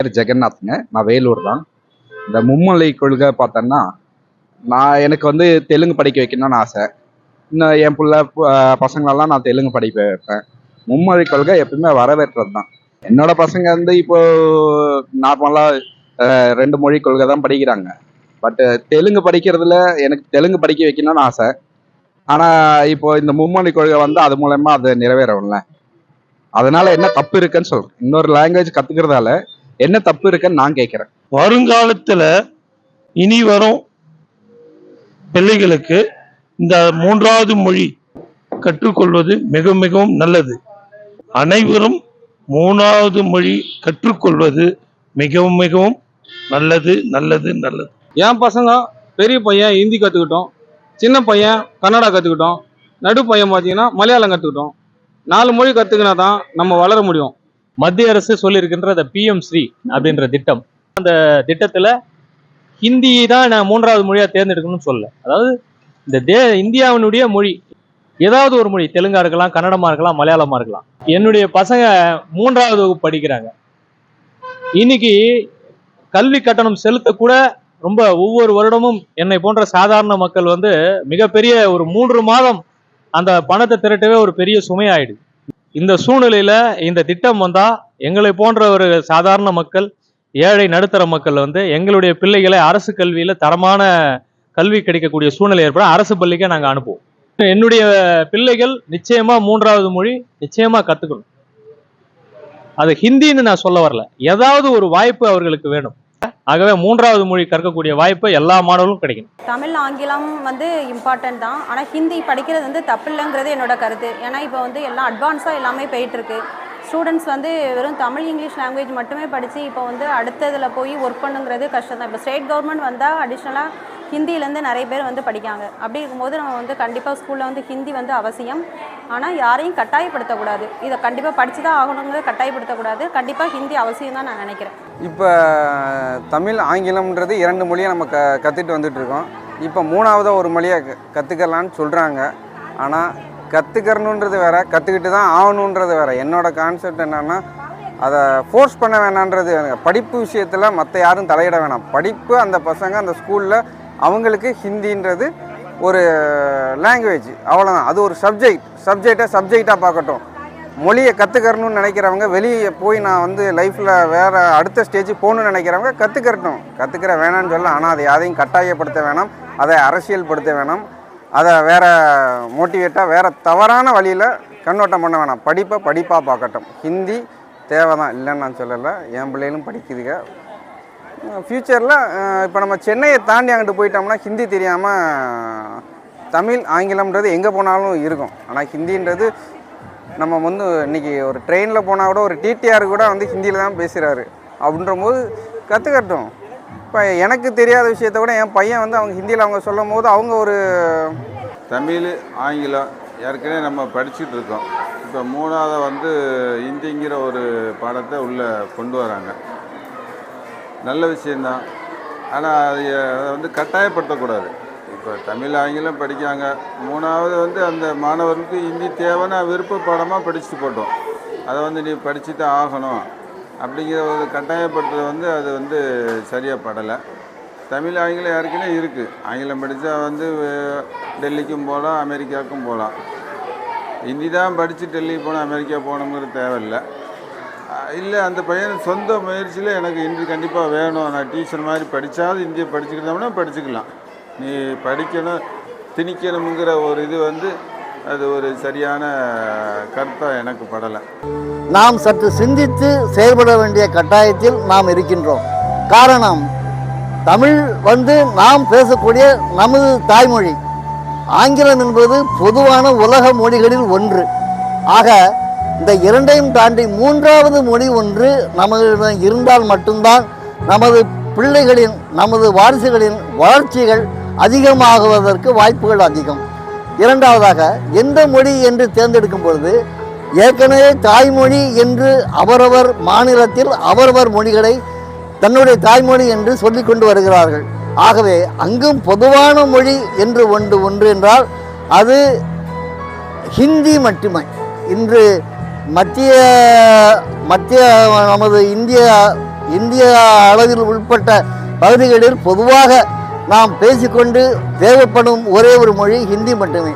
பேர் ஜெகநாத்ங்க. நான் வேலூர் தான். இந்த மும்மொழி கொள்கை பார்த்தோன்னா, எனக்கு வந்து தெலுங்கு படிக்க வைக்கணும்னு ஆசை. இன்னும் என் பிள்ளை பசங்களெல்லாம் நான் தெலுங்கு படிக்க வைப்பேன். மும்மொழி கொள்கை எப்பவுமே வரவேற்றது தான். என்னோட பசங்க வந்து இப்போ நார்மலாக 2 மொழி கொள்கை தான் படிக்கிறாங்க. பட் தெலுங்கு படிக்கிறதுல எனக்கு தெலுங்கு படிக்க வைக்கணும்னு ஆசை. ஆனால் இப்போ இந்த மும்மொழி கொள்கை வந்து அது மூலமா அது நிறைவேறவும்ல. அதனால என்ன தப்பு இருக்குன்னு சொல்றேன். இன்னொரு லாங்குவேஜ் கத்துக்கிறதால என்ன தப்பு இருக்குன்னு நான் கேட்கிறேன். வருங்காலத்துல இனி வரும் பிள்ளைகளுக்கு இந்த 3வது மொழி கற்றுக்கொள்வது மிக மிகவும் நல்லது. அனைவரும் 3வது மொழி கற்றுக்கொள்வது மிகவும் மிகவும் நல்லது நல்லது நல்லது. என் பசங்க பெரிய பையன் ஹிந்தி கற்றுக்கிட்டோம், சின்ன பையன் கன்னடா கற்றுக்கிட்டோம், நடு பையன் பார்த்தீங்கன்னா மலையாளம் கற்றுக்கிட்டோம். 4 மொழி கற்றுக்கினா தான் நம்ம வளர முடியும். மத்திய அரசு சொல்லியிருக்கின்ற அந்த PM ஸ்ரீ அப்படின்ற திட்டம், அந்த திட்டத்தில் ஹிந்தி தான் நான் 3வது மொழியாக தேர்ந்தெடுக்கணும்னு சொல்ல. அதாவது இந்த இந்தியாவினுடைய மொழி ஏதாவது ஒரு மொழி, தெலுங்கா இருக்கலாம், கன்னடமாக இருக்கலாம், மலையாளமாக இருக்கலாம். என்னுடைய பசங்க 3வது வகுப்பு படிக்கிறாங்க. இன்னைக்கு கல்வி கட்டணம் செலுத்தக்கூட ரொம்ப ஒவ்வொரு வருடமும் என்னை போன்ற சாதாரண மக்கள் வந்து மிகப்பெரிய ஒரு 3 மாதம் அந்த பணத்தை திரட்டவே ஒரு பெரிய சுமையாயிடுது. இந்த சூழ்நிலையில இந்த திட்டம் வந்தா எங்களை போன்ற ஒரு சாதாரண மக்கள், ஏழை நடுத்தர மக்கள் வந்து எங்களுடைய பிள்ளைகளை அரசு கல்வியில தரமான கல்வி கிடைக்கக்கூடிய சூழ்நிலை ஏற்பட அரசு பள்ளிக்கே நாங்கள் அனுப்புவோம். என்னுடைய பிள்ளைகள் நிச்சயமா 3வது மொழி நிச்சயமா கத்துக்கணும். அது ஹிந்தின்னு நான் சொல்ல வரல, ஏதாவது ஒரு வாய்ப்பு அவர்களுக்கு வேணும். ஆகவே 3வது மொழி கற்கக்கூடிய வாய்ப்பு எல்லா மாணவர்களும் கிடைக்கும். தமிழ் ஆங்கிலம் வந்து இம்பார்ட்டன்ட் தான், ஆனால் ஹிந்தி படிக்கிறது வந்து தப்பு இல்லைங்கிறது என்னோட கருத்து. ஏன்னா இப்போ வந்து எல்லாம் அட்வான்ஸாக எல்லாமே போயிட்டுருக்கு. ஸ்டூடெண்ட்ஸ் வந்து வெறும் தமிழ் இங்கிலீஷ் லாங்குவேஜ் மட்டுமே படித்து இப்போ வந்து அடுத்ததில் போய் ஒர்க் பண்ணுங்கிறது கஷ்டம் தான். இப்போ ஸ்டேட் கவர்மெண்ட் வந்தால் அடிஷ்னலாக ஹிந்திலேருந்து நிறைய பேர் வந்து படிக்காங்க. அப்படி இருக்கும்போது நம்ம வந்து கண்டிப்பாக ஸ்கூலில் வந்து ஹிந்தி வந்து அவசியம். ஆனால் யாரையும் கட்டாயப்படுத்தக்கூடாது. இதை கண்டிப்பாக படித்து தான் ஆகணுங்கிறத கட்டாயப்படுத்தக்கூடாது. கண்டிப்பாக ஹிந்தி அவசியம் தான் நான் நினைக்கிறேன். இப்போ தமிழ் ஆங்கிலம்ன்றது 2 மொழியை நம்ம கற்றுட்டு வந்துட்டுருக்கோம். இப்போ 3வது ஒரு மொழியை கற்றுக்கலான்னு சொல்கிறாங்க. ஆனால் கற்றுக்கறணுன்றது வேறு, கற்றுக்கிட்டு தான் ஆகணுன்றது வேறு. என்னோடய கான்செப்ட் என்னென்னா, அதை ஃபோர்ஸ் பண்ண வேணான்றது. படிப்பு விஷயத்தில் மற்ற யாரும் தலையிட வேணாம். படிப்பு அந்த பசங்க அந்த ஸ்கூலில் அவங்களுக்கு ஹிந்தின்றது ஒரு லாங்குவேஜ், அவ்வளோதான். அது ஒரு சப்ஜெக்டாக பார்க்கட்டும். மொழியை கற்றுக்கறணும்னு நினைக்கிறவங்க, வெளியே போய் நான் வந்து லைஃப்பில் வேறு அடுத்த ஸ்டேஜுக்கு போகணுன்னு நினைக்கிறவங்க கற்றுக்கிற வேணான்னு சொல்ல. ஆனால் அதை யாரையும் கட்டாயப்படுத்த வேணாம், அதை அரசியல்படுத்த வேணாம், அதை வேறு மோட்டிவேட்டாக வேறு தவறான வழியில் கண்ணோட்டம் பண்ண வேணாம். படிப்பாக பார்க்கட்டும். ஹிந்தி தேவை தான், இல்லைன்னு நான் சொல்லலை. என் பிள்ளைகளும் படிக்குதுங்க. ஃப்யூச்சரில் இப்போ நம்ம சென்னையை தாண்டி அங்கிட்டு போயிட்டோம்னா ஹிந்தி தெரியாமல் தமிழ் ஆங்கிலம்ன்றது எங்கே போனாலும் இருக்கும். ஆனால் ஹிந்தின்றது நம்ம வந்து இன்றைக்கி ஒரு ட்ரெயினில் போனால் கூட ஒரு டிடிஆர் கூட வந்து ஹிந்தியில் தான் பேசுகிறாரு. அப்படின்ற போது கற்றுக்கட்டும். இப்போ எனக்கு தெரியாத விஷயத்த கூட என் பையன் வந்து அவங்க ஹிந்தியில் அவங்க சொல்லும் போது அவங்க ஒரு தமிழ் ஆங்கிலம் ஏற்கனவே நம்ம படிச்சுட்டு இருக்கோம். இப்போ 3வது வந்து ஹிந்திங்கிற ஒரு பாடத்தை உள்ளே கொண்டு வராங்க. நல்ல விஷயந்தான். ஆனால் அதை வந்து கட்டாயப்படுத்தக்கூடாது. இப்போ தமிழ் ஆங்கிலம் படிக்காங்க, 3வது வந்து அந்த மாணவர்களுக்கு ஹிந்தி தேவைன்னா விருப்ப பாடமாக படிச்சுட்டு போட்டோம். அதை வந்து நீ படித்து தான் ஆகணும் அப்படிங்கிற ஒரு கட்டாயப்படுத்துறது வந்து அது வந்து சரியாக படலை. தமிழ் ஆங்கிலம் யாருக்குன்னே இருக்குது. ஆங்கிலம் படித்தா வந்து டெல்லிக்கும் போகலாம், அமெரிக்காவுக்கும் போகலாம். ஹிந்தி தான் படித்து டெல்லி போகணும், அமெரிக்கா போகணுங்கிறது தேவையில்லை. இல்லை, அந்த பையன் சொந்த முயற்சியில் எனக்கு ஹிந்தி கண்டிப்பாக வேணும், நான் டீச்சர் மாதிரி படித்தாலும் இந்தியை படிச்சுக்கிட்டோம்னா படிச்சுக்கலாம். நீ படிக்கணும் திணிக்கணுங்கிற ஒரு இது வந்து அது ஒரு சரியான கருத்தாக எனக்கு படலை. நாம் சற்று சிந்தித்து செயல்பட வேண்டிய கட்டாயத்தில் நாம் இருக்கின்றோம். காரணம், தமிழ் வந்து நாம் பேசக்கூடிய நமது தாய்மொழி. ஆங்கிலம் என்பது பொதுவான உலக மொழிகளில் ஒன்று. ஆக இந்த 2ஐயும் தாண்டி 3வது மொழி ஒன்று நமது இருந்தால் மட்டும்தான் நமது பிள்ளைகளின், நமது வாரிசுகளின் வளர்ச்சிகள் அதிகமாகுவதற்கு வாய்ப்புகள் அதிகம். 2வதாக, எந்த மொழி என்று தேர்ந்தெடுக்கும் பொழுது ஏற்கனவே தாய்மொழி என்று அவரவர் மாநிலத்தில் அவரவர் மொழிகளை தன்னுடைய தாய்மொழி என்று சொல்லிக் கொண்டு வருகிறார்கள். ஆகவே அங்கும் பொதுவான மொழி என்று ஒன்று என்றால் அது ஹிந்தி மட்டுமே. இன்று மத்திய நமது இந்திய இந்திய அளவில் உட்பட்ட பகுதிகளில் பொதுவாக நாம் பேசிக்கொண்டு தேவைப்படும் ஒரே ஒரு மொழி ஹிந்தி மட்டுமே.